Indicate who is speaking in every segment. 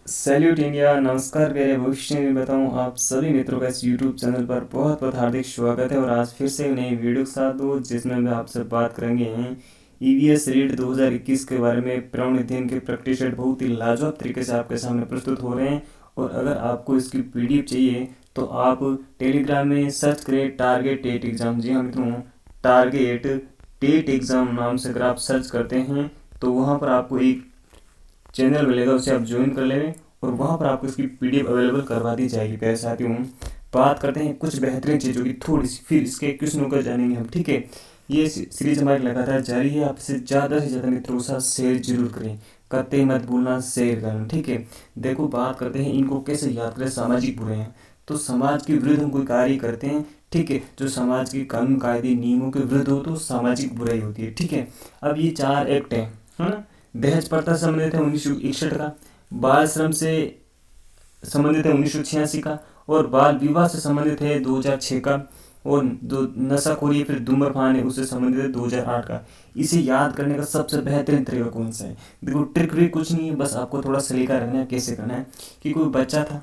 Speaker 1: Salute India. नमस्कार प्यारे भविष्य में बताऊं आप सभी मित्रों का इस यूट्यूब चैनल पर बहुत बहुत हार्दिक स्वागत है। और आज फिर से एक नई वीडियो के साथ हूँ जिसमें हम आपसे बात करेंगे ईवीएस रीट 2021 के बारे में। प्रावण्य अध्ययन के प्रैक्टिस सेट बहुत ही लाजवाब तरीके से आपके सामने प्रस्तुत हो रहे हैं। और अगर आपको इसकी पीडीएफ चाहिए तो आप टेलीग्राम में सर्च करें टारगेट टेट एग्ज़ाम। जी हाँ मित्रों, टारगेट टेट एग्ज़ाम नाम से अगर आप सर्च करते हैं तो वहाँ पर आपको एक चैनल मिलेगा, उसे आप ज्वाइन कर लेंगे और वहाँ पर आपको इसकी पीडीएफ अवेलेबल करवा दी जाएगी। प्यारे साथियों, बात करते हैं कुछ बेहतरीन चीज़ों की थोड़ी सी, फिर इसके क्वेश्चनों को जानेंगे हम। ठीक है, ये सीरीज हमारी लगातार जारी है। आपसे ज़्यादा से ज़्यादा मित्रों के साथ शेयर जरूर करें, करते मत भूलना शेयर करना। ठीक है, देखो बात करते हैं इनको कैसे याद करें। सामाजिक बुराई हैं तो समाज के विरुद्ध हम कोई कार्य करते हैं। ठीक है, जो समाज के कानून कायदे नियमों के विरुद्ध हो तो सामाजिक बुराई होती है। ठीक है, अब ये 4 एक्ट है ना। दहेज प्रथा से संबंधित है 1961 का, बाल श्रम से संबंधित है 1986 का, और बाल विवाह से संबंधित है 2006 का, और दो नशाखोरी फिर धूम्रपान है उससे संबंधित है 2008 का। इसे याद करने का सबसे बेहतरीन तरीका कौन सा है? देखो ट्रिक भी कुछ नहीं है, बस आपको थोड़ा सलीका रखना है कैसे करना है। कि कोई बच्चा था,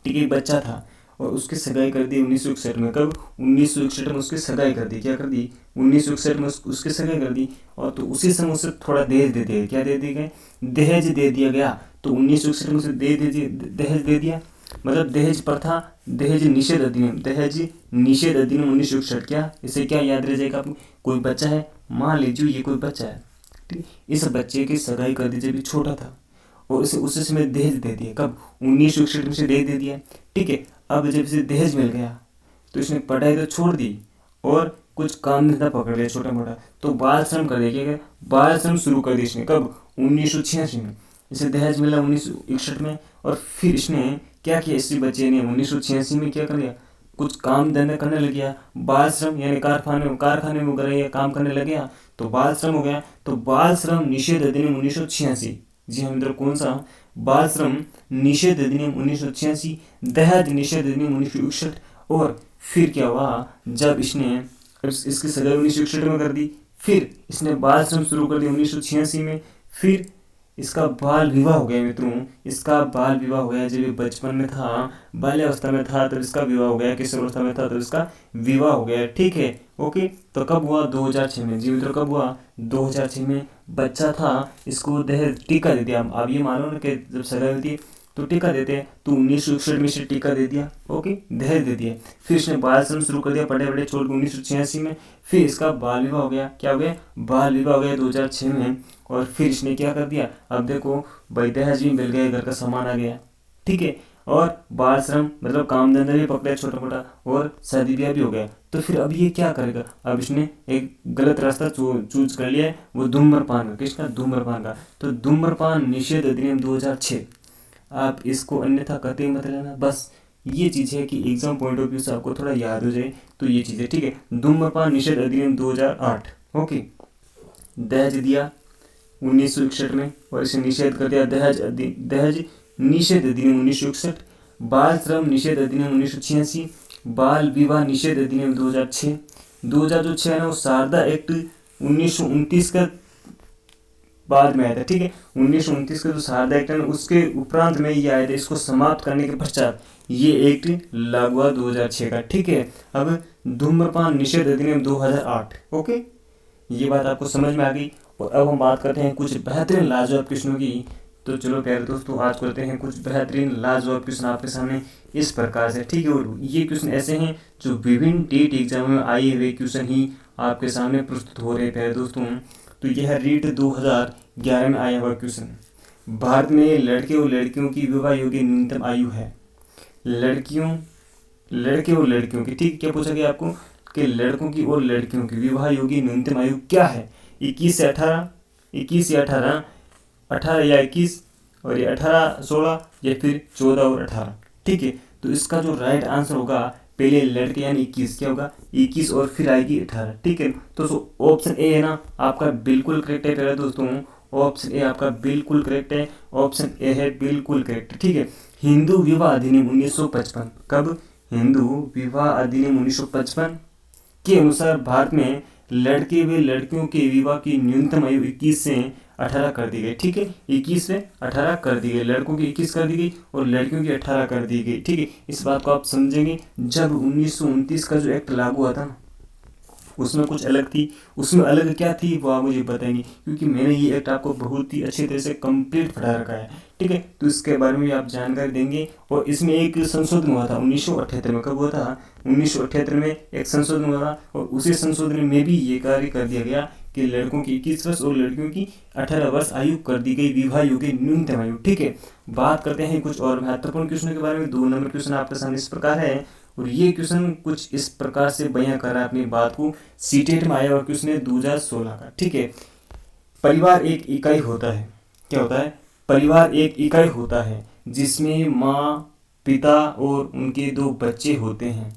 Speaker 1: ठीक है, बच्चा था और उसकी सगाई कर दी 1961 में। कब? 1961 में उसकी सगाई कर दी। क्या कर दी? 1961 में उसकी सगाई कर दी। और तो उसी समय उसे थोड़ा दहेज दे दिया। क्या दे दिया गया? दहेज दे दिया गया। तो 1961 में उसे दहेज दे दिया। मतलब दहेज प्रथा, दहेज निषेध अधिनियम, दहेज निषेध अधिनियम 1961। क्या इसे क्या याद रह जाएगा आपको? कोई बच्चा है, मान लीजिए ये कोई बच्चा है, ठीक, इस बच्चे की सगाई कर दी जब ये छोटा था और इसे उसी समय दहेज दे दिया। कब? 1961 में से दहेज दे दिया। ठीक है, अब जब इसे दहेज मिल गया तो इसने पढ़ाई तो छोड़ दी और कुछ काम धंधा पकड़ लिया छोटा मोटा, तो बाल श्रम कर दिया। क्या? बाल श्रम शुरू कर दिया इसने। कब? 1986 में। इसे दहेज मिला 1961 में और फिर इसने क्या किया, इसी बच्चे ने 1986 में क्या कर दिया, कुछ काम धंधा करने लग गया। बाल श्रम यानी कारखाने में वगैरह या काम करने लग गया तो बाल श्रम हो गया। तो बाल श्रम निषेध अधिनियम 1986। जी हाँ मित्रों, कौन सा? बाल श्रम निषेध अधिनियम 1986, दहेज निषेध अधिनियम 1961। और फिर क्या हुआ, जब इसने इसकी सगाई 1961 में कर दी, फिर इसने बाल श्रम शुरू कर दिया 1986 में। फिर इसका बाल विवाह हो गया मित्रों, इसका बाल विवाह हो गया। जब ये बचपन में था, बाल्यावस्था में था, तब इसका विवाह हो गया। किशोरावस्था में था तब इसका विवाह हो गया। ठीक है, ओके। तो कब हुआ? 2006 में। जी मित्रों, कब हुआ? 2006 में। बच्चा था, इसको दहेज टीका दे दिया। अब ये मानो ना कि जब सगाई होती है तो टीका देते हैं, तो 1961 में से टीका दे दिया, ओके, दहेज दे दिया। फिर इसने बाल श्रम शुरू कर दिया, पढ़े बड़े छोड़ के 1986 में। फिर इसका बाल विवाह हो गया। क्या हो गया? बाल विवाह हो गया 2006 में। और फिर इसने क्या कर दिया, अब देखो भाई दहेज भी मिल गया, घर का सामान आ गया। ठीक है, और बाल श्रम मतलब काम धंधा भी पकड़ा छोटा मोटा, और शादी ब्याह भी हो गया। तो फिर अब ये क्या करेगा? अब इसने एक गलत रास्ता चूज कर लिया है, वो धूम्रपान का। किसका? धूम्रपान का। तो धूम्रपान निषेध अधिनियम 2006। आप इसको अन्यथा कहते मत लेना, बस ये चीज़ है कि एग्जाम पॉइंट ऑफ व्यू से आपको थोड़ा याद हो जाए तो ये चीज़ है। ठीक है, धूम्रपान निषेध अधिनियम 2008, ओके। दहेज दिया 1961 में और इसे निषेध कर दिया। दहेज निषेध अधिनियम 1961, बाल श्रम निषेध अधिनियम 1986, बाल विवाह निषेध अधिनियम 2006। 2006 है ना, वो शारदा एक्ट 1929 का बाद में आया था। ठीक है, 1929 का जो शारदा एक्ट है ना, उसके उपरांत में ये आया था। इसको समाप्त करने के पश्चात ये एक्ट लागू हुआ 2006 का। ठीक है, अब धूम्रपान निषेध अधिनियम 2008, ओके। ये बात आपको समझ में आ गई। और अब हम बात करते हैं कुछ बेहतरीन लाजवाब क्वेश्चनों की। तो चलो प्यारे दोस्तों, आज करते हैं कुछ बेहतरीन लाजवाब क्वेश्चन आपके सामने इस प्रकार से। ठीक है, और ये क्वेश्चन ऐसे हैं जो विभिन्न टेट एग्जाम में आए हुए क्वेश्चन ही आपके सामने प्रस्तुत हो रहे हैं प्यारे दोस्तों। तो यह है रीट 2011 में आया हुआ क्वेश्चन। भारत में लड़के और लड़कियों की विवाह योग्य न्यूनतम आयु है। लड़के और लड़कियों की, ठीक, क्या पूछा गया आपको कि लड़कों की और लड़कियों की विवाह योग्य न्यूनतम आयु क्या है? 21 से 18, 21 या 18, 18 या 21, और ये 18 16 या फिर 14 और 18। ठीक है, तो इसका जो राइट आंसर होगा, पहले लड़के यानी 21, क्या होगा? 21 और फिर आएगी 18। ठीक है, तो ऑप्शन ए है ना आपका बिल्कुल करेक्ट है प्यारे दोस्तों। ऑप्शन ए आपका बिल्कुल करेक्ट है। ऑप्शन ए है बिल्कुल करेक्ट। ठीक है, हिंदू विवाह अधिनियम 1955। कब? हिंदू विवाह अधिनियम 1955 के अनुसार भारत में लड़के व लड़कियों के विवाह की न्यूनतम आयु 21 से 18 कर दी गई, ठीक है। 21 से 18 कर दी गई, लड़कों की 21 कर दी गई और लड़कियों की 18 कर दी गई, ठीक है। इस बात को आप समझेंगे। जब 1929 का जो एक्ट लागू हुआ था ना, उसमें कुछ अलग थी। उसमें अलग क्या थी वो आप मुझे बताएंगे, क्योंकि मैंने ये एक्ट आपको बहुत ही अच्छी तरह से कंप्लीट पढ़ा रखा है, ठीक है। तो इसके बारे में आप जानकारी देंगे। और इसमें एक संशोधन हुआ था 1978 में। कब हुआ था? 1978 में एक संशोधन हुआ था, और उसी संशोधन में भी ये कार्य कर दिया गया कि लड़कों की 21 वर्ष और लड़कियों की 18 वर्ष आयु कर दी गई, विवाह योग्य न्यूनतम आयु, ठीक है। बात करते हैं कुछ और महत्वपूर्ण क्वेश्चन के बारे में। 2 नंबर क्वेश्चन आपके सामने इस प्रकार है, और ये क्वेश्चन कुछ इस प्रकार से बयां कर रहा है अपनी बात को। सीटेट में आया हुआ क्वेश्चन है 2016 का, ठीक है। परिवार एक इकाई होता है। क्या होता है? परिवार एक इकाई होता है जिसमें माँ, पिता और उनके 2 बच्चे होते हैं।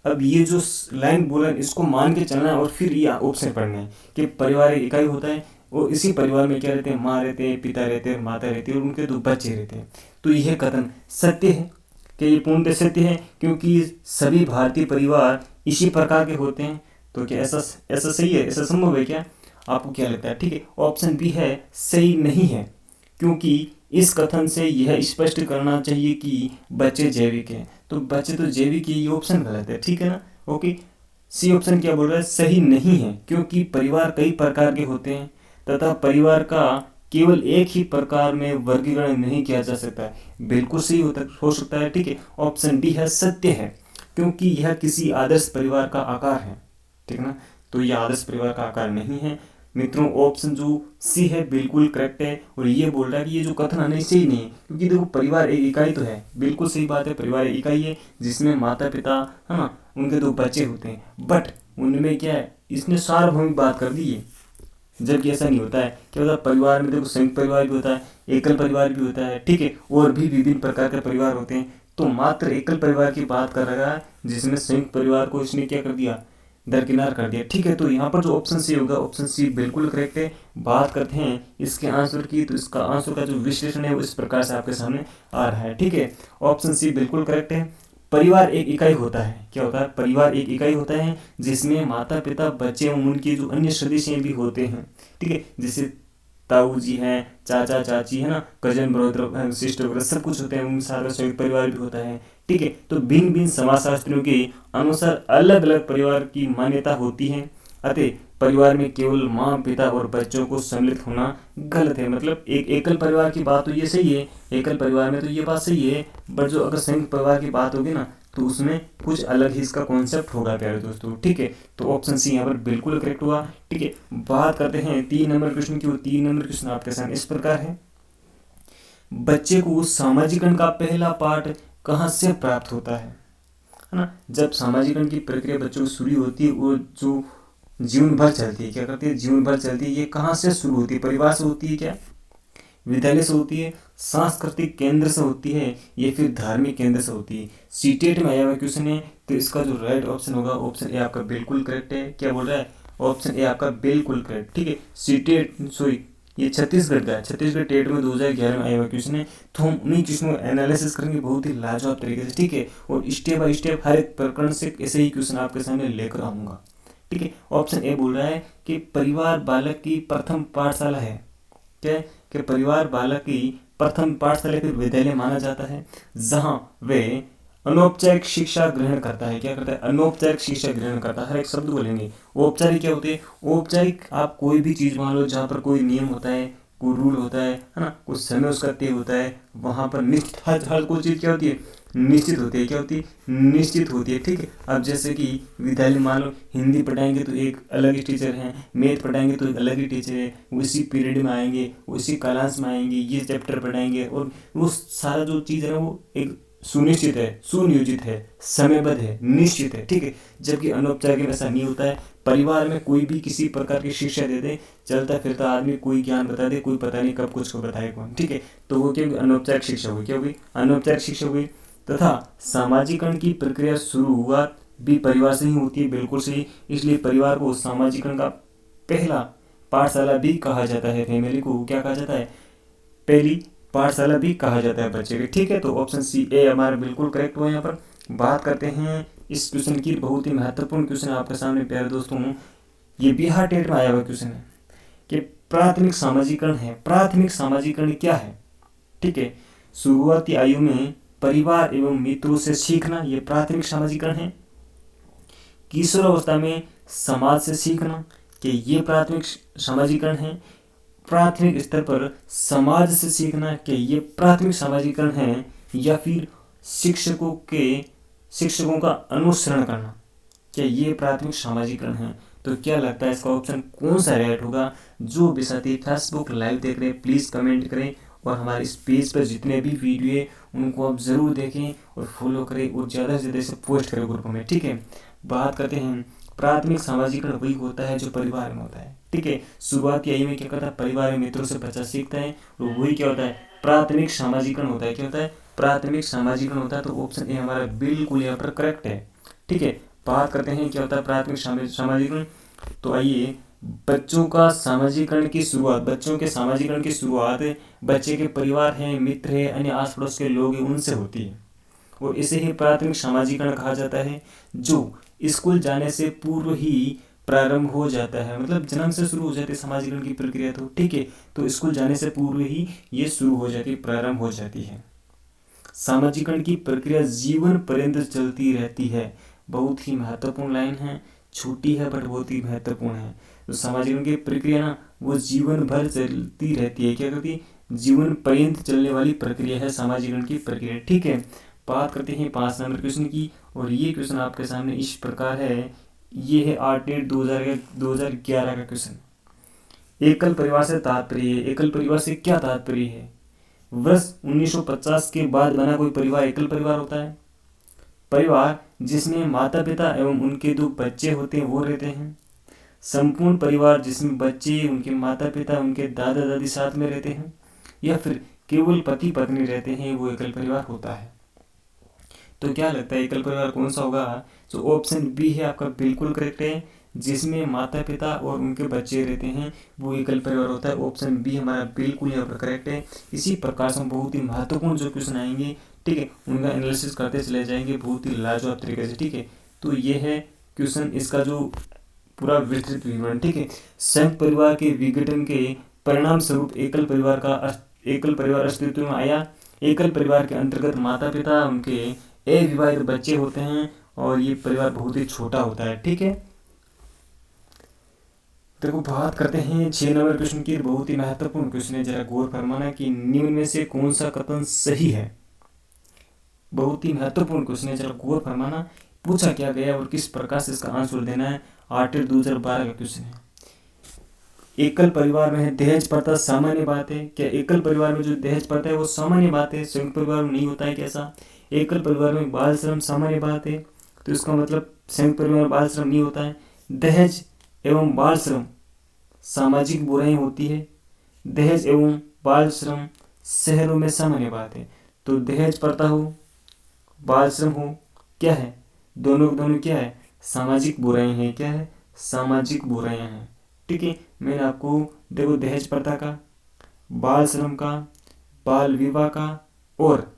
Speaker 1: अब ये जो लाइन बोला है इसको मान के चलना है, और फिर ये ऑप्शन पढ़ना है कि परिवार एक इकाई होता है और इसी परिवार में क्या रहते हैं? माँ रहते हैं, पिता रहते हैं, माता रहती है और उनके 2 बच्चे रहते हैं। तो यह कथन सत्य है कि ये पूर्णतः सत्य है, क्योंकि सभी भारतीय परिवार इसी प्रकार के होते हैं। तो क्या ऐसा ऐसा सही है? ऐसा संभव है क्या? आपको क्या लगता है? ठीक है, ऑप्शन बी है सही नहीं है, क्योंकि इस कथन से यह स्पष्ट करना चाहिए कि बच्चे जैविक हैं। तो बच्चे तो जैविक है, ये ऑप्शन गलत है, ठीक है ना। ओके, सी ऑप्शन क्या बोल रहा है? सही नहीं है, क्योंकि परिवार कई प्रकार के होते हैं तथा परिवार का केवल एक ही प्रकार में वर्गीकरण नहीं किया जा सकता है। बिल्कुल सही हो सकता है, ठीक है। ऑप्शन डी है सत्य है, क्योंकि यह किसी आदर्श परिवार का आकार है, ठीक है ना। तो यह आदर्श परिवार का आकार नहीं है मित्रों। ऑप्शन जो सी है बिल्कुल करेक्ट है, और ये बोल रहा है कि ये जो कथन है नहीं सही नहीं है, क्योंकि देखो परिवार एक इकाई तो है, बिल्कुल सही बात है। परिवार एक इकाई है जिसमें माता पिता है ना, उनके 2 बच्चे होते हैं, बट उनमें क्या है, इसने सार्वभौमिक बात कर दी है, जबकि ऐसा नहीं होता है। क्या होता है? परिवार में देखो संयुक्त परिवार भी होता है, एकल परिवार भी होता है, ठीक है, और भी विभिन्न प्रकार के परिवार होते हैं। तो मात्र एकल परिवार की बात कर रहा है, जिसमें संयुक्त परिवार को इसने क्या कर दिया? दरकिनार कर दिया, ठीक है। तो यहाँ पर जो ऑप्शन सी होगा, ऑप्शन सी बिल्कुल करेक्ट है। बात करते हैं इसके आंसर की, तो इसका आंसर का जो विश्लेषण है वो इस प्रकार से आपके सामने आ रहा है, ठीक है। ऑप्शन सी बिल्कुल करेक्ट है। परिवार एक इकाई होता है। क्या होता है? परिवार एक इकाई होता है जिसमें माता पिता, बच्चे एवं उनके जो अन्य सदस्य भी होते हैं, ठीक है। जैसे ताऊ जी हैं, चाचा चाची है ना, कजन ब्रदर सिस्टर वगैरह सब कुछ होते हैं, उनके साथ संयुक्त परिवार भी होता है, ठीक है। तो भिन्न भिन्न समाजशास्त्रियों के अनुसार अलग अलग परिवार की मान्यता होती है, अतः परिवार में केवल माँ, पिता और बच्चों को सम्मिलित होना गलत है। मतलब एक एकल परिवार की बात तो ये सही है, एकल परिवार में तो ये बात सही है, बट जो अगर संयुक्त परिवार की बात होगी ना, तो उसमें कुछ अलग ही इसका कॉन्सेप्ट होगा प्यारे दोस्तों, ठीक है। तो ऑप्शन सी यहाँ पर बिल्कुल करेक्ट हुआ, ठीक है। बात करते हैं 3 नंबर क्वेश्चन की। 3 नंबर क्वेश्चन आपके सामने इस प्रकार है, बच्चे को सामाजिकरण का पहला पाठ कहाँ से प्राप्त होता है ना। जब सामाजिकरण की प्रक्रिया बच्चों को शुरू होती है, वो जो जीवन भर चलती है, क्या करती है? जीवन भर चलती है। ये कहाँ से शुरू होती है? परिवार से होती है क्या? विद्यालय से होती है? सांस्कृतिक केंद्र से होती है? या फिर धार्मिक केंद्र से होती है? सीटेट में आया हुआ क्वेश्चन है, तो इसका जो राइट ऑप्शन होगा, ऑप्शन ए आपका बिल्कुल करेक्ट है। क्या बोल रहा है? ऑप्शन ए आपका बिल्कुल करेक्ट, ठीक है। सीटेट सॉरी ये छत्तीसगढ़ का है, छत्तीसगढ़ टेट में 2011 में आया हुआ क्वेश्चन है। तो हम उन्हीं क्वेश्चन को एनालिसिस करेंगे बहुत ही लाजवाब तरीके से, ठीक है। और स्टेप बाय स्टेप हर एक प्रकरण से ऐसे ही क्वेश्चन आपके सामने लेकर आऊंगा, ठीक है। ऑप्शन ए बोल रहा है कि परिवार बालक की प्रथम पाठशाला है। क्या है? कि परिवार बालक की प्रथम पाठशाला फिर विद्यालय माना जाता है, जहां वे अनौपचारिक शिक्षा ग्रहण करता है। क्या करता है? अनौपचारिक शिक्षा ग्रहण करता है। हर एक शब्द बोलेंगे। औपचारिक क्या होती है? औपचारिक आप कोई भी चीज मान लो जहाँ पर कोई नियम होता है, कोई रूल होता है ना, कुछ समय उसका तय होता है, वहां पर निश्चित हर कोई चीज क्या होती है? निश्चित होती है। क्या होती है? निश्चित होती है, ठीक है। अब जैसे कि विद्यालय मान लो हिंदी पढ़ाएंगे तो एक अलग ही टीचर हैं, मैथ पढ़ाएंगे तो एक अलग ही टीचर है, उसी पीरियड में आएंगे, उसी क्लास में आएंगे, ये चैप्टर पढ़ाएंगे, और वो सारा जो चीज़ है ना वो एक सुनिश्चित है, सुनियोजित है, समयबद्ध है, निश्चित है, ठीक है। जबकि अनौपचारिक में ऐसा नहीं होता है। परिवार में कोई भी किसी प्रकार की शिक्षा दे दे, चलता फिरता आदमी कोई ज्ञान बता दे, कोई पता नहीं कब कुछ को बताए कौन, ठीक है। तो वो क्या अनौपचारिक शिक्षा हुई, क्या हुई? अनौपचारिक शिक्षा हुई। तथा सामाजिकरण की प्रक्रिया शुरुआत भी परिवार से ही होती है, बिल्कुल सही। इसलिए परिवार को सामाजिकरण का पहला पाठशाला भी कहा जाता है। फैमिली को क्या कहा जाता है? पहली पाठशाला भी कहा जाता है बच्चे के, ठीक है। तो ऑप्शन सी ए हमारा बिल्कुल करेक्ट हुआ। यहाँ पर बात करते हैं इस क्वेश्चन की, बहुत ही महत्वपूर्ण क्वेश्चन आपके सामने प्यारे दोस्तों। ये बिहार टेट में आया हुआ क्वेश्चन है कि प्राथमिक सामाजिकरण है। प्राथमिक सामाजिकरण क्या है? ठीक है, शुरुआती आयु में परिवार एवं मित्रों से सीखना, ये प्राथमिक सामाजिकरण है। किशोरावस्था में समाज से सीखना, कि ये प्राथमिक सामाजिकरण है। प्राथमिक स्तर पर समाज से सीखना, कि ये प्राथमिक सामाजिकरण है। या फिर शिक्षकों का अनुसरण करना, क्या ये प्राथमिक सामाजिकरण है? तो क्या लगता है इसका ऑप्शन कौन सा राइट होगा? जो भी साथी फेसबुक लाइव देख रहे हैं प्लीज़ कमेंट करें, और हमारे इस पेज पर जितने भी वीडियो है उनको आप ज़रूर देखें और फॉलो करें, और ज़्यादा से ज़्यादा इसे पोस्ट करें ग्रुप में। ठीक है, बात करते हैं प्राथमिक सामाजिकरण वही होता है जो परिवार में होता है। ठीक है, शुरुआती आयु में क्या करता है? परिवार में मित्रों से बच्चा सीखता है, और वही क्या होता है? प्राथमिक सामाजिकरण होता है। क्या होता है? प्राथमिक सामाजिकरण होता है। तो ऑप्शन ए हमारा बिल्कुल यहाँ पर करेक्ट है। ठीक है, बात करते हैं क्या होता है प्राथमिक सामाजिकरण। तो आइए, बच्चों के सामाजिकरण की शुरुआत बच्चे के परिवार है, मित्र है, अन्य आस पड़ोस के लोग हैं उनसे होती है, और इसे ही प्राथमिक सामाजिकरण कहा जाता है, जो स्कूल जाने से पूर्व ही प्रारंभ हो जाता है। मतलब जन्म से शुरू हो जाती है सामाजिकरण की प्रक्रिया। तो ठीक है, तो स्कूल जाने से पूर्व ही ये शुरू हो जाती है, प्रारंभ हो जाती है। सामाजिकरण की प्रक्रिया जीवन पर्यंत चलती रहती है। बहुत ही महत्वपूर्ण लाइन है, छोटी है बट बहुत ही महत्वपूर्ण है। तो सामाजिकरण की प्रक्रिया ना वो जीवन भर चलती रहती है। क्या करती है? जीवन पर्यंत चलने वाली प्रक्रिया है सामाजिकरण की प्रक्रिया। ठीक है, बात करते हैं 5 नंबर क्वेश्चन की, और ये क्वेश्चन आपके सामने इस प्रकार है। ये है आर्टेड 2011 का क्वेश्चन। एकल परिवार से तात्पर्य है। एकल परिवार से क्या तात्पर्य है? वर्ष 1950 के बाद बना कोई परिवार एकल परिवार होता है। परिवार जिसमें माता पिता एवं उनके 2 बच्चे होते हैं वो रहते हैं। संपूर्ण परिवार जिसमें बच्चे, उनके माता पिता, उनके दादा दादी साथ में रहते हैं, या फिर केवल पति पत्नी रहते हैं, वो एकल परिवार होता है। तो क्या लगता है एकल परिवार कौन सा होगा? जो ऑप्शन बी है आपका बिल्कुल करेक्ट है, जिसमें माता पिता और उनके बच्चे रहते हैं वो एकल परिवार होता है। ऑप्शन बी हमारा बिल्कुल यहाँ पर करेक्ट है। इसी प्रकार से हम बहुत ही महत्वपूर्ण जो क्वेश्चन आएंगे, ठीक है, उनका एनालिसिस करते चले जाएंगे बहुत ही लाजवाब तरीके से। ठीक है, तो ये है क्वेश्चन, इसका जो पूरा विस्तृत विवरण। ठीक है, संयुक्त परिवार के विघटन के परिणाम स्वरूप एकल परिवार अस्तित्व में आया। एकल परिवार के अंतर्गत माता पिता, उनके अविवाहित बच्चे होते हैं, और ये परिवार बहुत ही छोटा होता है। ठीक है, देखो बात करते हैं 6 नंबर क्वेश्चन की। बहुत ही महत्वपूर्ण क्वेश्चन है, जरा गौर फरमाना कि निम्न में से कौन सा कथन सही है। बहुत ही महत्वपूर्ण क्वेश्चन है, जरा गौर फरमाना पूछा क्या गया और किस प्रकार से इसका आंसर देना है। आर्टिकल 2012 का क्वेश्चन है। एकल परिवार में दहेज प्रथा सामान्य बात है। क्या एकल परिवार में जो दहेज प्रथा है वो सामान्य बात है? संयुक्त परिवार में नहीं होता है कैसा? एकल परिवार में बाल श्रम सामान्य बात है, तो इसका मतलब संयुक्त परिवार में बाल श्रम नहीं होता है। दहेज एवं बाल श्रम सामाजिक बुराई होती है। दहेज एवं बाल श्रम शहरों में सामान्य बात है। तो दहेज प्रथा हो, बाल श्रम हो, क्या है? दोनों क्या है? सामाजिक बुराई है। क्या है? सामाजिक बुराइयां हैं। ठीक है, मैंने आपको देखो दहेज प्रथा का, बाल श्रम का, बाल विवाह का, और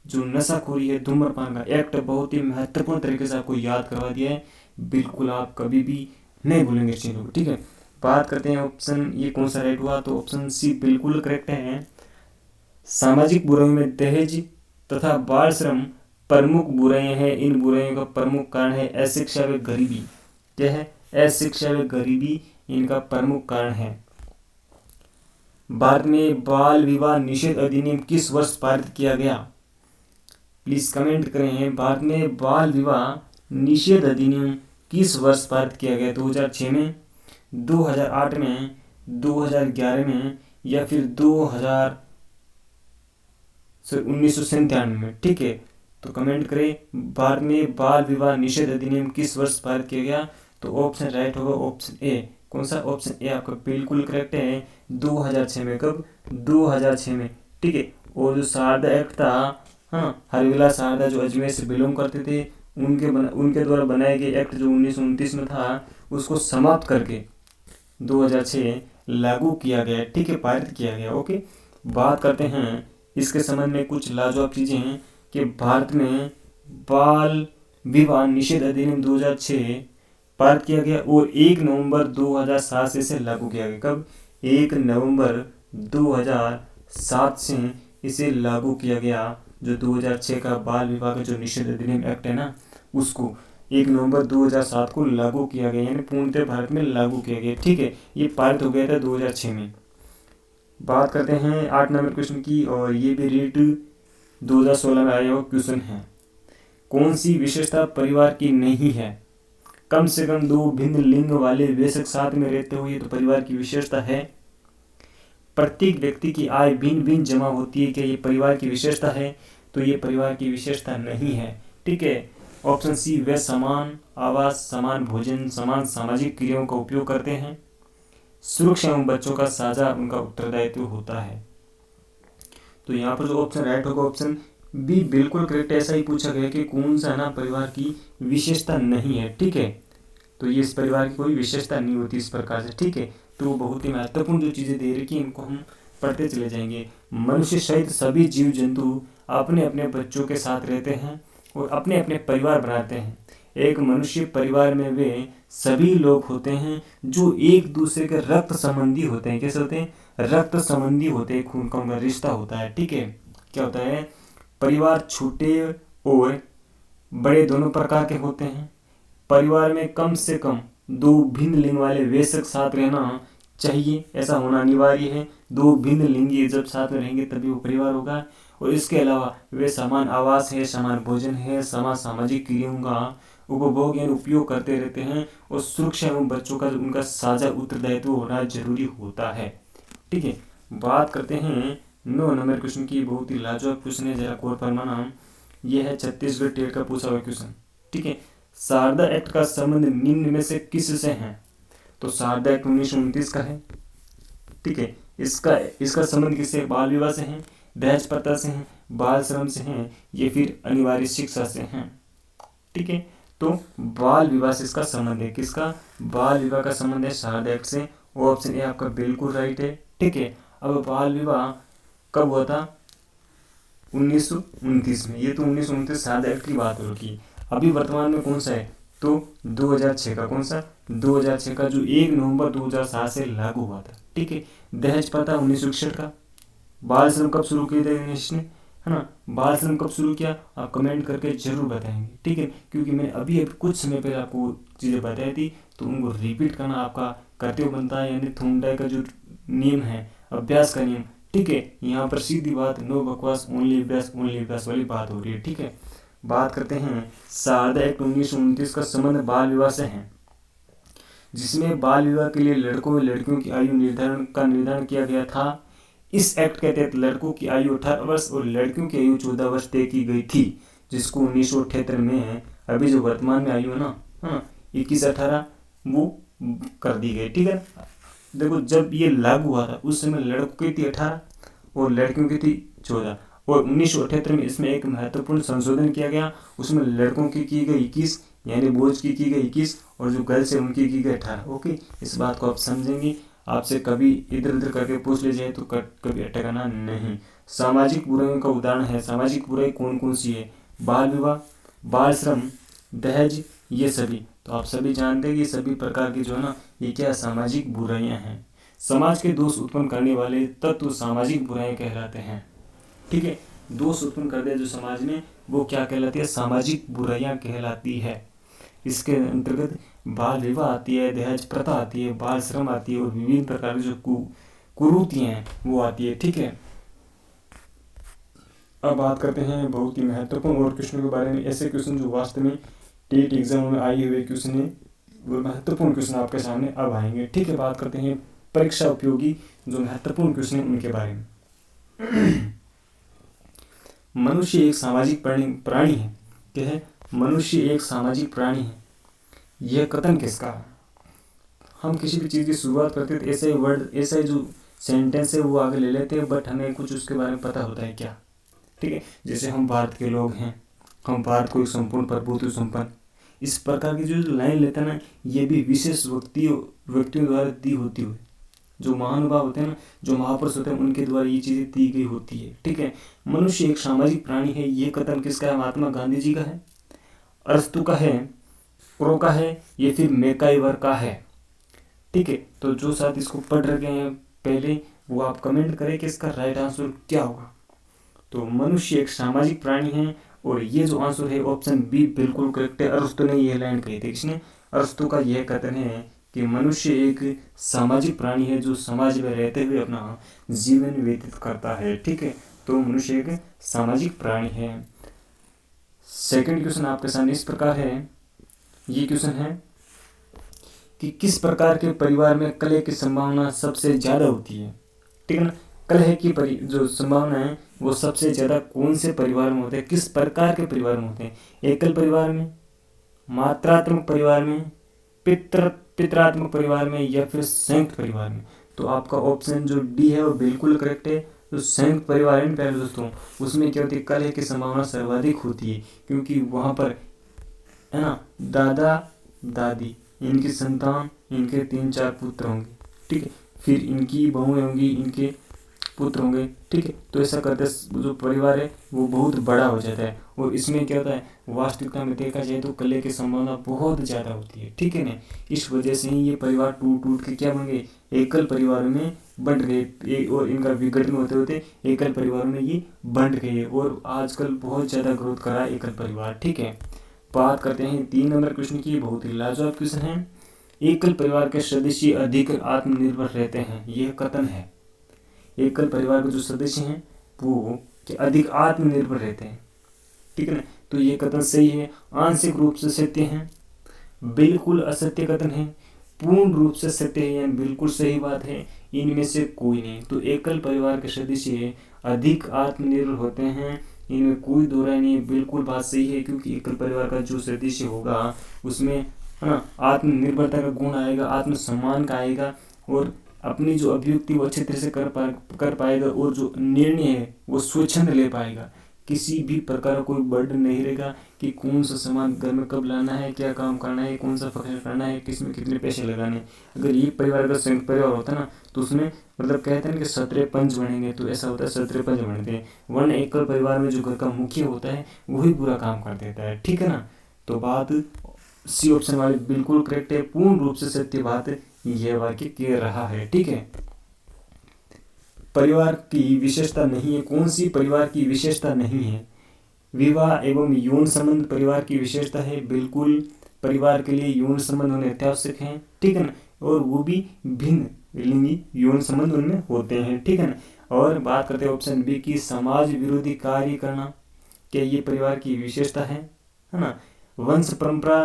Speaker 1: जो नशाखोरी है, धूम्रपान का एक्ट बहुत ही महत्वपूर्ण तरीके से आपको याद करवा दिया है। बिल्कुल आप कभी भी नहीं भूलेंगे चीज़ों को। ठीक है, बात करते हैं ऑप्शन ये कौन सा राइट हुआ। तो ऑप्शन सी बिल्कुल करेक्ट है। सामाजिक बुराइयों में दहेज तथा बाल श्रम प्रमुख बुराइयां हैं। इन बुराइयों का प्रमुख कारण है अशिक्षा व गरीबी। क्या है? अशिक्षा व गरीबी इनका प्रमुख कारण है। भारत में बाल विवाह निषेध अधिनियम किस वर्ष पारित किया गया? प्लीज कमेंट करें। भारत में बाल विवाह निषेध अधिनियम किस वर्ष पारित किया गया? 2006 में, 2008 में, 2011 में, या फिर 1997 में? ठीक है, तो कमेंट करें भारत में बाल विवाह निषेध अधिनियम किस वर्ष पारित किया गया। तो ऑप्शन राइट होगा ऑप्शन ए। कौन सा? ऑप्शन ए आपका बिल्कुल करेक्ट है। 2006 में। कब? 2006 में। ठीक है, और जो शारदा एक्ट था, हाँ, हरविलास शारदा जो अजमेर से बिलोंग करते थे, उनके द्वारा बनाए गए एक्ट जो 1929 में था, उसको समाप्त करके 2006 लागू किया गया। ठीक है, पारित किया गया। ओके, बात करते हैं इसके संबंध में कुछ लाजवाब चीज़ें हैं कि भारत में बाल विवाह निषेध अधिनियम 2006 पारित किया गया और 1 नवंबर 2007 से इसे लागू किया गया। कब? 1 नवंबर 2007 से इसे लागू किया गया। जो 2006 का बाल विवाह का जो निषेध अधिनियम एक्ट है ना, उसको 1 नवंबर 2007 को लागू किया गया, यानी पूर्णतः भारत में लागू किया गया। ठीक है, ये पारित हो गया था 2006 में। बात करते हैं 8 नंबर क्वेश्चन की, और ये भी रीट 2016 में आया हुआ क्वेश्चन है। कौन सी विशेषता परिवार की नहीं है? कम से कम 2 भिन्न लिंग वाले वयस्क साथ में रहते हुए तो परिवार की विशेषता है। प्रत्येक व्यक्ति की आय भिन्न भिन्न जमा होती है, क्या ये परिवार की विशेषता है? तो ये परिवार की विशेषता नहीं है। ठीक है, ऑप्शन सी, वे समान आवास, समान भोजन, समान सामाजिक क्रियाओं का उपयोग करते हैं। सुरक्षा एवं बच्चों का साझा उनका उत्तरदायित्व होता है। तो यहाँ पर जो ऑप्शन राइट होगा ऑप्शन बी बिल्कुल करेक्ट। ऐसा ही पूछा गया कि कौन सा ना परिवार की विशेषता नहीं है। ठीक है, तो ये इस परिवार की कोई विशेषता नहीं होती इस प्रकार से। ठीक है, तो बहुत ही महत्वपूर्ण जो चीज़ें दे रखी इनको हम पढ़ते चले जाएंगे। मनुष्य सहित सभी जीव जंतु अपने अपने बच्चों के साथ रहते हैं और अपने अपने परिवार बनाते हैं। एक मनुष्य परिवार में वे सभी लोग होते हैं जो एक दूसरे के रक्त संबंधी होते हैं। कैसे होते हैं? रक्त संबंधी होते हैं, खून का उनका रिश्ता होता है। ठीक है, क्या होता है? परिवार छोटे और बड़े दोनों प्रकार के होते हैं। परिवार में कम से कम 2 भिन्न लिंग वाले वयस्क साथ रहना चाहिए, ऐसा होना अनिवार्य है। 2 भिन्न लिंगी जब साथ में रहेंगे तभी वो परिवार होगा। और इसके अलावा वे समान आवास है, समान भोजन है, समान सामाजिक क्रियाओं का उपभोग यानी उपयोग करते रहते हैं। और सुरक्षा एवं बच्चों का उनका साझा उत्तरदायित्व होना जरूरी होता है। ठीक है, बात करते हैं 9 नंबर क्वेश्चन की। बहुत ही लाजवाब क्वेश्चन है, जरा गौर फरमाना। यह है छत्तीसगढ़ टेट का पूछा हुआ क्वेश्चन। ठीक है, शारदा एक्ट का संबंध निम्न में से किससे है? तो शारदा एक्ट 1929 का है। ठीक है, इसका संबंध किससे? बाल विवाह से है, दहेज प्रथा से है, बाल श्रम से है, या फिर अनिवार्य शिक्षा से है। ठीक है, तो बाल विवाह से इसका संबंध है। किसका? बाल विवाह का संबंध है शारदा एक्ट से। ऑप्शन ए आपका बिल्कुल राइट है। ठीक है, अब बाल विवाह कब हुआ था? 1929 में। ये तो 1929 शारदा एक्ट की बात हो रही। अभी वर्तमान में कौन सा है? तो 2006 का। कौन सा? 2006 का, जो 1 नवंबर 2007 से लागू हुआ था। ठीक है, दहेज प्रथा 1961 का। बाल श्रम कब शुरू किया था इसने, है ना? बाल श्रम कब शुरू किया? आप कमेंट करके जरूर बताएंगे। ठीक है, क्योंकि मैंने अभी कुछ समय पहले आपको चीज़ें बताई थी, तो उनको रिपीट करना आपका कर्तव्य बनता है, यानी थोंडाई का जो नियम है, अभ्यास का नियम। ठीक है, यहाँ पर सीधी बात, नो बकवास, ओनली अभ्यास वाली बात हो रही है। ठीक है, बात करते हैं शारदा एक्ट 1929 का संबंध बाल विवाह से है, जिसमें बाल विवाह के लिए लड़कों और लड़कियों की आयु निर्धारण किया गया था। इस एक्ट के तहत लड़कों की आयु 18 वर्ष और लड़कियों की आयु 14 वर्ष तय की गई थी, जिसको 1978 में अभी जो वर्तमान में आयु है ना, हाँ, 21-18 वो कर दी गई। ठीक है, देखो जब ये लागू हुआ था उस समय लड़कों की थी 18 और लड़कियों की थी 14, और 1978 में इसमें एक महत्वपूर्ण संशोधन किया गया। उसमें लड़कों की गई 21, यानी बॉयज की गई 21, और जो गर्ल्स है उनकी गई 18। ओके, इस बात को आप समझेंगे। आपसे कभी इधर उधर करके पूछ ले जाए तो कभी अटकना नहीं। सामाजिक बुराइयों का उदाहरण है। सामाजिक बुराई कौन कौन सी है? बाल विवाह, बाल श्रम, दहेज, ये सभी। तो आप सभी जानते हैं कि सभी प्रकार की जो है ना, ये क्या सामाजिक बुराइयां हैं। समाज के दोष उत्पन्न करने वाले तत्व सामाजिक बुराइयां कहलाते हैं। ठीक है, दोष उत्पन्न कर दे जो समाज में, वो क्या कहलाती है? सामाजिक बुराइयां कहलाती है। इसके अंतर्गत बाल विवाह आती है, दहेज प्रथा आती है, बाल श्रम आती है, और विभिन्न प्रकार की जो कुरीतियां हैं वो आती है। ठीक है, अब बात करते हैं बहुत ही महत्वपूर्ण और क्वेश्चन के बारे में। ऐसे क्वेश्चन जो वास्तव में टेट एग्जाम में आए हुए क्वेश्चन है, वो महत्वपूर्ण क्वेश्चन आपके सामने अब आएंगे। ठीक है, बात करते हैं परीक्षा उपयोगी जो महत्वपूर्ण क्वेश्चन है उनके बारे में। मनुष्य एक सामाजिक प्राणी है। क्या है? मनुष्य एक सामाजिक प्राणी है। यह कथन किसका है? हम किसी भी चीज़ की शुरुआत करते हैं तो ऐसे वर्ड, ऐसा जो सेंटेंस है वो आगे ले लेते हैं, बट हमें कुछ उसके बारे में पता होता है क्या? ठीक है, जैसे हम भारत के लोग हैं, हम भारत को एक संपूर्ण प्रभुत्व संपन्न, इस प्रकार की जो लाइन लेते हैं ना, ये भी विशेष व्यक्तियों द्वारा दी होती हुई, जो महानुभाव होते हैं ना, जो महापुरुष होते हैं, उनके द्वारा ये चीज़ें दी गई होती है। ठीक है, मनुष्य एक सामाजिक प्राणी है, ये कथन किसका है? महात्मा गांधी जी का है, अरस्तु का है, क्रो का है, ये फिर मैकाइवर का है। ठीक है, तो जो साथ इसको पढ़ रखे हैं पहले वो आप कमेंट करें कि इसका राइट आंसर क्या होगा। तो मनुष्य एक सामाजिक प्राणी है और ये जो आंसर है ऑप्शन बी बिल्कुल करेक्ट है। अरस्तु ने यह लाइन कही थी, किसने? अरस्तु का यह कथन है कि मनुष्य एक सामाजिक प्राणी है जो समाज में रहते हुए अपना जीवन व्यतीत करता है। ठीक है, तो मनुष्य एक सामाजिक प्राणी है। सेकंड क्वेश्चन आपके सामने इस प्रकार है, ये क्वेश्चन है कि किस प्रकार के परिवार में कलह की संभावना सबसे ज्यादा होती है। ठीक है ना, कलह की जो संभावना है वो सबसे ज्यादा कौन से परिवार में होते हैं, किस प्रकार के परिवार में होते हैं? एकल परिवार में, मात्रात्मक परिवार में, पितरात्मक परिवार में, या फिर संयुक्त परिवार में? तो आपका ऑप्शन जो डी है वो बिल्कुल करेक्ट है। जो संयुक्त परिवार है प्यारे दोस्तों, उसमें क्या होती है, कलह की संभावना सर्वाधिक होती है, क्योंकि वहां पर है ना दादा दादी, इनकी संतान, इनके 3-4 पुत्र होंगे। ठीक है, फिर इनकी बहुएं होंगी, इनके पुत्र होंगे। ठीक है, तो ऐसा करते जो परिवार है वो बहुत बड़ा हो जाता है और इसमें क्या होता है, वास्तविकता में देखा जाए तो कलह की संभावना बहुत ज़्यादा होती है। ठीक है ना, इस वजह से ही ये परिवार टूट टूट के क्या बन गए, एकल परिवार में बंट गए और इनका विघटन होते होते एकल परिवार में ये बंट गए और आजकल बहुत ज़्यादा ग्रोथ कर रहा है एकल परिवार। ठीक है, बात करते हैं 3 नंबर क्वेश्चन की। बहुत ही लाजवाब क्वेश्चन है। एकल परिवार के सदस्य अधिक आत्मनिर्भर रहते हैं, यह कथन है। एकल परिवार के जो सदस्य हैं वो अधिक आत्मनिर्भर रहते हैं। ठीक है ना, तो ये कथन सही है, आंशिक रूप से सत्य है, बिल्कुल असत्य कथन है, पूर्ण रूप से सत्य है, यानी बिल्कुल सही बात है, इनमें से कोई नहीं। तो एकल परिवार के सदस्य अधिक आत्मनिर्भर होते हैं, इनमें कोई दो राय नहीं है, बिल्कुल बात सही है, क्योंकि एकल परिवार का जो सदस्य होगा उसमें है ना आत्मनिर्भरता का गुण आएगा, आत्मसम्मान का आएगा और अपनी जो अभिव्यक्ति वो अच्छे तरह से कर पाएगा और जो निर्णय है वो स्वच्छंद ले पाएगा। किसी भी प्रकार का कोई बर्डन नहीं रहेगा कि कौन सा सामान घर में कब लाना है, क्या काम करना है, कौन सा फंक्शन करना है, किस में कितने पैसे लगाने हैं। अगर ये परिवार का संयुक्त परिवार होता ना तो उसमें मतलब कहते हैं कि 17 पंच बनेंगे, तो ऐसा होता है 17 पंच बनते हैं। वरना एकल परिवार में जो घर का मुखिया होता है वही पूरा काम कर देता है। ठीक है ना, तो बात सी ऑप्शन वाली बिल्कुल करेक्ट है, पूर्ण रूप से सत्य बात यह वाक्य कह रहा है। ठीक है, परिवार की विशेषता नहीं है, कौन सी परिवार की विशेषता नहीं है? विवाह एवं यौन संबंध परिवार की विशेषता है, बिल्कुल परिवार के लिए यौन संबंध होने अत्यावश्यक है। ठीक है ना, और वो भी भिन्न लिंगी यौन संबंध उनमें होते हैं। ठीक है ना, और बात करते हैं ऑप्शन बी की, समाज विरोधी कार्य करना, क्या ये परिवार की विशेषता है ना? वंश परंपरा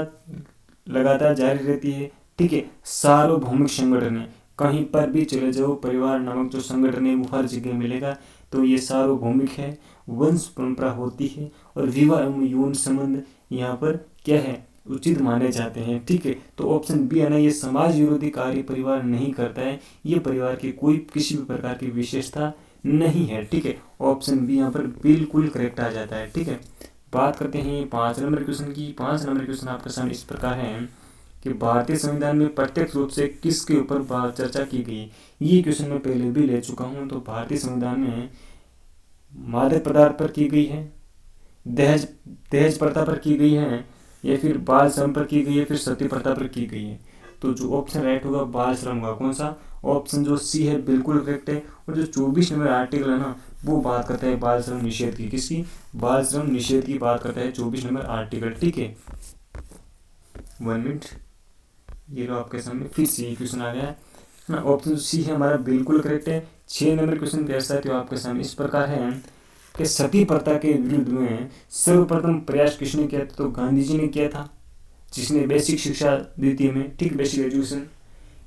Speaker 1: लगातार जारी रहती है। ठीक है, सार्वभौमिक संगठन है, कहीं पर भी चले जाओ परिवार नामक जो संगठन है वो हर जगह मिलेगा, तो ये सार्वभौमिक है, वंश परंपरा होती है और विवाह एवं यौन संबंध यहाँ पर क्या है, उचित माने जाते हैं। ठीक है, तो ऑप्शन बी है ना, ये समाज विरोधी कार्य परिवार नहीं करता है, ये परिवार की कोई किसी भी प्रकार की विशेषता नहीं है। ठीक है, ऑप्शन बी यहाँ पर बिल्कुल करेक्ट आ जाता है। ठीक है, बात करते हैं 5 नंबर क्वेश्चन की। 5 नंबर क्वेश्चन आपके सामने इस प्रकार है कि भारतीय संविधान में प्रत्यक्ष रूप से किसके ऊपर चर्चा की गई। ये क्वेश्चन मैं पहले भी ले चुका हूँ। तो भारतीय संविधान में मादक पदार्थ पर की गई है, दहेज प्रथा पर की गई है, या फिर बाल श्रम पर की गई है, फिर सती प्रथा पर की गई है। तो जो ऑप्शन राइट होगा बाल श्रम का, कौन सा? ऑप्शन जो सी है बिल्कुल करेक्ट है। और जो 24 नंबर आर्टिकल है ना वो बात करता है बाल श्रम निषेध की, किसकी? बाल श्रम निषेध की बात करता है 24 नंबर आर्टिकल। ठीक है, 1 मिनट, ये लो आपके सामने फिर से क्वेश्चन आ गया है ना, ऑप्शन सी है हमारा बिल्कुल करेक्ट है। 6 नंबर क्वेश्चन कैसा है तो आपके सामने इस प्रकार है कि सती प्रथा के विरुद्ध में सर्वप्रथम प्रयास किसने किया था? तो गांधी जी ने किया था, जिसने बेसिक शिक्षा दी थी हमें, ठीक, बेसिक एजुकेशन।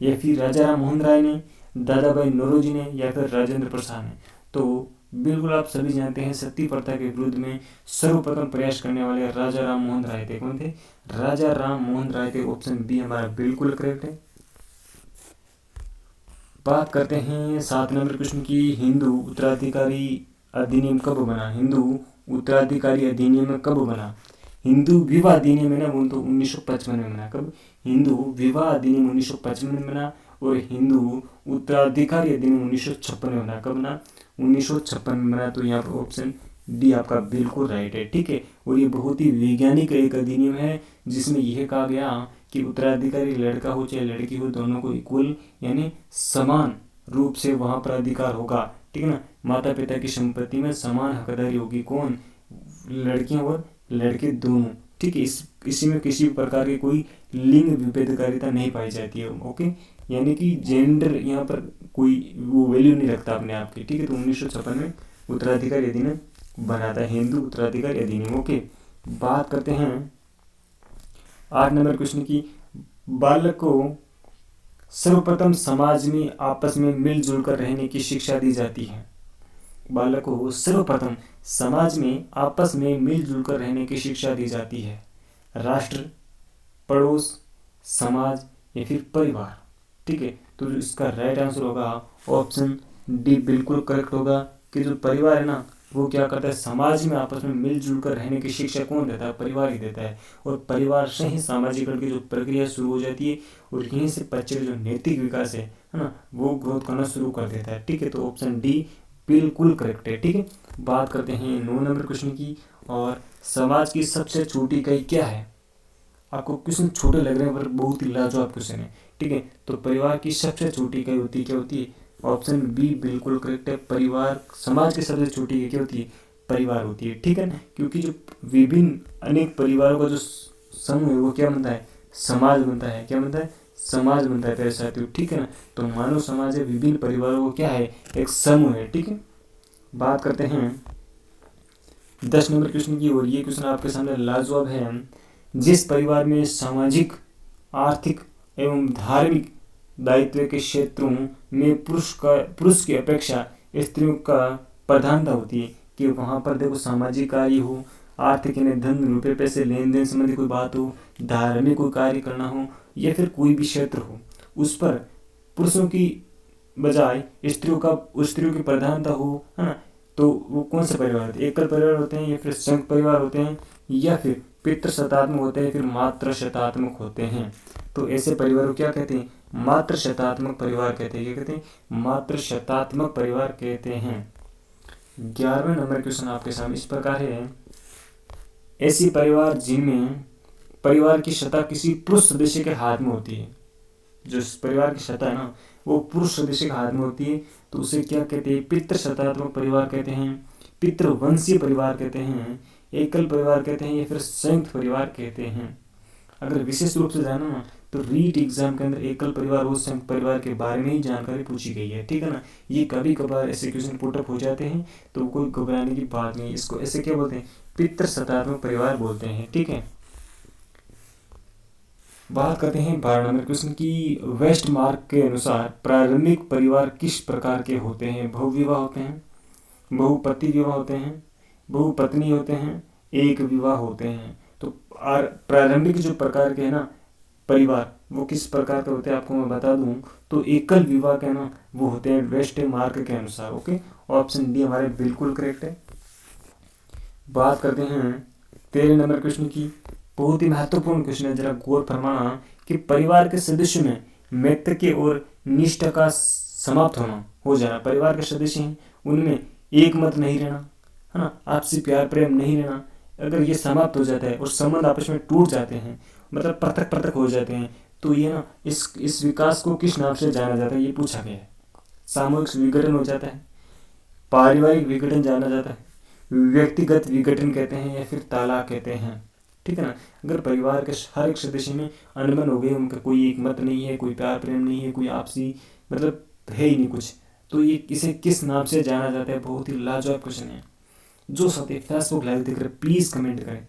Speaker 1: या फिर राजा राम मोहन राय ने, दादा भाई नौरोजी ने, या फिर राजेंद्र प्रसाद ने। तो बिल्कुल आप सभी जानते हैं सती प्रथा के विरुद्ध में सर्वप्रथम प्रयास करने वाले राजा राम मोहन राय थे। कौन थे? राजा राम मोहन राय थे। ऑप्शन बी हमारा बिल्कुल करेक्ट है। बात करते हैं 7 नंबर क्वेश्चन की, हिंदू उत्तराधिकारी अधिनियम कब बना? हिंदू उत्तराधिकारी अधिनियम कब बना? हिंदू विवाह अधिनियम है ना वो तो 1955 में बना। कब? हिंदू विवाह अधिनियम 1955 में बना और हिंदू उत्तराधिकारी अधिनियम 1956 में बना। कब बना? 1956 में बना। तो यहाँ पर ऑप्शन डी आपका बिल्कुल राइट है। ठीक है, और ये बहुत ही वैज्ञानिक एक अधिनियम है जिसमें यह कहा गया कि उत्तराधिकारी लड़का हो चाहे लड़की हो दोनों को इक्वल यानी समान रूप से वहां पर अधिकार होगा, ठीक है ना। माता पिता की संपत्ति में समान हकदारी होगी, कौन, लड़कियां और लड़के दोनों, ठीक है। इसी में किसी भी प्रकार की कोई लिंग विभेदकारिता नहीं पाई जाती है, ओके। यानी कि जेंडर यहाँ पर कोई वो वैल्यू नहीं रखता अपने आप की, ठीक है। तो 1956 में उत्तराधिकार अधिनियम बनाता है, हिंदू उत्तराधिकार अधिनियम, ओके। बात करते हैं 8 नंबर क्वेश्चन की। बालक को सर्वप्रथम समाज में आपस में मिलजुल कर रहने की शिक्षा दी जाती है। बालक को सर्वप्रथम समाज में आपस में मिलजुल कर रहने की शिक्षा दी जाती है। राष्ट्र, पड़ोस, समाज या फिर परिवार, ठीक है। तो इसका राइट आंसर होगा ऑप्शन डी, बिल्कुल करेक्ट होगा कि जो परिवार है ना वो क्या करता है, समाज में आपस में मिलजुल कर रहने की शिक्षा कौन देता है, परिवार ही देता है। और परिवार से ही सामाजिकरण की जो प्रक्रिया शुरू हो जाती है और यहीं से बच्चे का जो नैतिक विकास है ना, वो ग्रोथ करना शुरू कर देता है, ठीक है। तो ऑप्शन डी बिल्कुल करेक्ट है, ठीक है। बात करते हैं 9 नंबर क्वेश्चन की। और समाज की सबसे छोटी इकाई क्या है। आपको क्वेश्चन छोटे लग रहे हैं पर बहुत ही लाजवाब क्वेश्चन है, ठीक है। तो परिवार की सबसे छोटी इकाई होती है, क्या होती है, ऑप्शन बी बिल्कुल करेक्ट है। परिवार, समाज की सबसे छोटी इकाई क्या होती है, परिवार होती है, ठीक है ना। क्योंकि जो विभिन्न अनेक परिवारों का जो समूह है वो क्या बनता है, समाज बनता है, क्या बनता है, समाज बनता है प्यारे साथियों, ठीक है ना। तो मानव समाज है विभिन्न परिवारों को क्या है, एक समूह है, ठीक है। बात करते हैं 10 नंबर क्वेश्चन की। और ये क्वेश्चन आपके सामने लाजवाब है। जिस परिवार में सामाजिक, आर्थिक एवं धार्मिक दायित्व के क्षेत्रों में पुरुष की अपेक्षा स्त्रियों का प्रधानता होती है, कि वहाँ पर देखो सामाजिक कार्य हो, आर्थिक यानी धन रुपये पैसे लेन देन संबंधी कोई बात हो, धार्मिक कोई कार्य करना हो या फिर कोई भी क्षेत्र हो, उस पर पुरुषों की बजाय स्त्रियों की प्रधानता हो, है ना। तो वो कौन से परिवार होते हैं, एकल परिवार होते हैं या फिर संयुक्त परिवार होते हैं या फिर पितृशतात्मक होते हैं, फिर मातृशतात्मक होते हैं। तो ऐसे परिवार को क्या कहते हैं, मातृशतात्मक परिवार कहते हैं, क्या कहते हैं, मातृशतात्मक परिवार कहते हैं। 11वें नंबर क्वेश्चन आपके सामने इस प्रकार है। ऐसी परिवार जिनमें परिवार की सत्ता किसी पुरुष सदस्य के हाथ में होती है, जो परिवार की सत्ता है ना वो पुरुष सदस्य के हाथ में होती है, तो उसे क्या कहते हैं, पितृशतात्मक परिवार कहते हैं, पितृवंशीय परिवार कहते हैं, एकल परिवार कहते हैं या फिर संयुक्त परिवार कहते हैं। अगर विशेष रूप से जाना ना तो रीट एग्जाम के अंदर एकल परिवार और संयुक्त परिवार के बारे में ही जानकारी पूछी गई है, ठीक है ना। ये कभी कभार ऐसे क्वेश्चन पुटअप हो जाते हैं, तो कोई घबराने की बात नहीं। इसको ऐसे क्या बोलते हैं, पितृशतात्मक परिवार बोलते हैं, ठीक है। बात करते हैं 12 नंबर क्वेश्चन की। वेस्ट मार्क के अनुसार प्रारंभिक परिवार किस प्रकार के होते हैं, बहुविवाह होते हैं, बहुपति विवाह होते हैं, बहुपत्नी होते हैं, एक विवाह होते हैं। तो प्रारंभिक जो प्रकार के है ना परिवार वो किस प्रकार के होते हैं आपको मैं बता दूं, तो एकल विवाह के ना वो होते हैं वेस्ट मार्क के अनुसार, ओके। ऑप्शन डी हमारे बिल्कुल करेक्ट है। बात करते हैं 13 नंबर क्वेश्चन की। बहुत ही महत्वपूर्ण क्वेश्चन है, जरा गौर फरमाना कि परिवार के सदस्यों में मित्रता और निष्ठा का समाप्त होना हो जाना, परिवार के सदस्य हैं उनमें एक मत नहीं रहना, है ना, आपसी प्यार प्रेम नहीं रहना, अगर ये समाप्त हो जाता है और संबंध आपस में टूट जाते हैं, मतलब पृथक पृथक हो जाते हैं, तो ये ना इस विकास को किस नाम से जाना जाता है, ये पूछा गया है। सामूहिक विघटन हो जाता है, पारिवारिक विघटन जाना जाता है, व्यक्तिगत विघटन कहते हैं या फिर तलाक कहते हैं, ठीक है ना। अगर परिवार के हर एक सदस्य में अनबन हो गई, उनका कोई एक मत नहीं है, कोई प्यार प्रेम नहीं है, कोई आपसी मतलब है ही नहीं कुछ, तो ये इसे किस नाम से जाना जाता है, बहुत ही लाजवाब क्वेश्चन है। जो साथी फेसबुक लाइव देख रहे प्लीज कमेंट करें।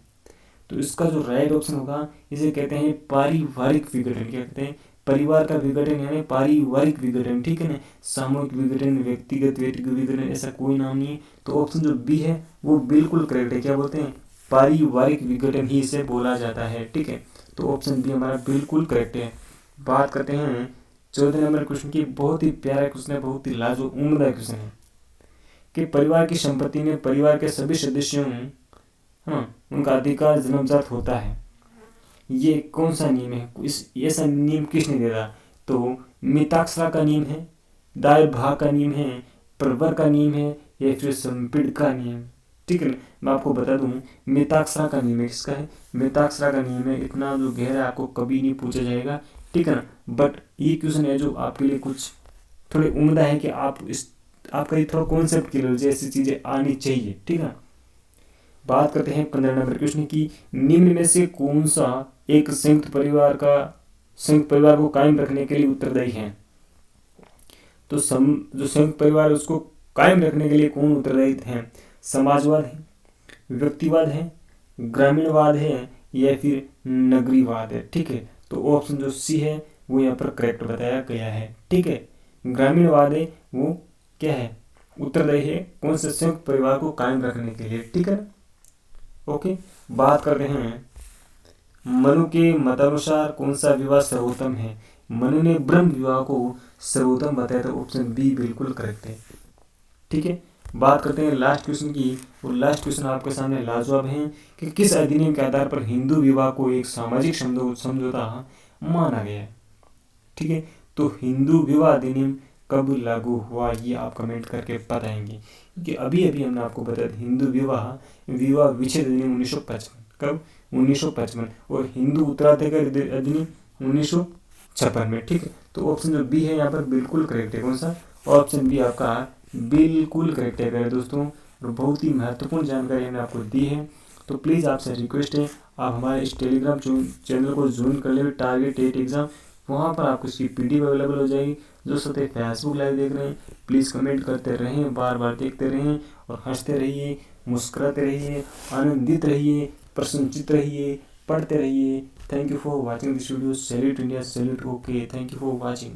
Speaker 1: तो इसका जो राइट ऑप्शन होगा इसे कहते हैं पारिवारिक विघटन, क्या कहते हैं, परिवार का विघटन यानी पारिवारिक विघटन, ठीक है ना। सामूहिक विघटन, व्यक्तिगत विघटन ऐसा कोई नाम नहीं है। तो ऑप्शन जो बी है वो बिल्कुल करेक्ट है, क्या बोलते हैं, पारिवारिक विघटन ही इसे बोला जाता है, ठीक है। तो ऑप्शन बी हमारा बिल्कुल करेक्ट है। बात करते हैं 14 नंबर क्वेश्चन की। बहुत ही प्यारा क्वेश्चन है, बहुत ही लाजवाब उम्दा क्वेश्चन है कि परिवार की संपत्ति में परिवार के सभी सदस्यों उनका अधिकार जन्मजात होता है। ये कौन सा नियम है, ऐसा नियम किसने दे रहा, तो मिताक्षरा का नियम है, दाय भाग का नियम है, प्रवर का नियम है या फिर संपीड़ का नियम, ठीक है। मैं आपको बता दूं मिताक्षरा का नियम है, किसका है, मिताक्षरा का नियम है। इतना जो गहरा आपको कभी नहीं पूछा जाएगा, ठीक है ना। बट ये क्वेश्चन है जो आपके लिए कुछ थोड़ी उम्मीद है कि आपका ये थोड़ा कॉन्सेप्ट क्लियर जैसी चीज़ें आनी चाहिए, ठीक है। बात करते हैं 15 नंबर क्वेश्चन की, निम्न में से कौन सा एक संयुक्त परिवार को कायम रखने के लिए उत्तरदायी है। तो जो संयुक्त परिवार है उसको कायम रखने के लिए कौन उत्तरदायी है। समाजवाद है, व्यक्तिवाद है, ग्रामीणवाद है, या फिर नगरीवाद है, ठीक है। तो ऑप्शन जो सी है वो यहाँ पर करेक्ट बताया गया है, ठीक है। ग्रामीणवाद है वो क्या है, उत्तरदायी है कौन से संयुक्त परिवार को कायम रखने के लिए, ठीक है। ओके, बात करते हैं मनु के मतानुसार कौन सा विवाह सर्वोत्तम है। मनु ने ब्रह्म विवाह को सर्वोत्तम बताया था, ऑप्शन बी बिल्कुल करेक्ट है, ठीक है। बात करते हैं लास्ट क्वेश्चन की, और लास्ट क्वेश्चन आपके सामने लाजवाब है कि किस अधिनियम के आधार पर हिंदू विवाह को एक सामाजिक समझौता माना गया है, ठीक है। तो हिंदू विवाह अधिनियम कब लागू हुआ ये आप कमेंट करके बताएंगे, क्योंकि अभी अभी हमने आपको बताया हिंदू विवाह विच्छेद अधिनियम 1955, कब 1955, और हिंदू उत्तराधिकार अधिनियम 1956 में, ठीक है। तो ऑप्शन जो बी है यहाँ पर बिल्कुल करेक्ट है, कौन सा, ऑप्शन बी आपका बिल्कुल करेक्ट है दोस्तों। और बहुत ही महत्वपूर्ण जानकारी हमने आपको दी है, तो प्लीज़ आपसे रिक्वेस्ट है आप हमारे इस टेलीग्राम चैनल को ज्वाइन कर ले, टारगेट 8 एग्ज़ाम, वहाँ पर आपको इसकी PDF अवेलेबल हो जाएगी। जो सतह फेसबुक लाइव देख रहे हैं प्लीज़ कमेंट करते रहें, बार बार देखते रहें, और हंसते रहिए, मुस्कुराते रहिए, आनंदित रहिए, प्रसन्नचित रहिए, पढ़ते रहिए। Thank you for watching this video. Salute India, salute okay, thank you for watching.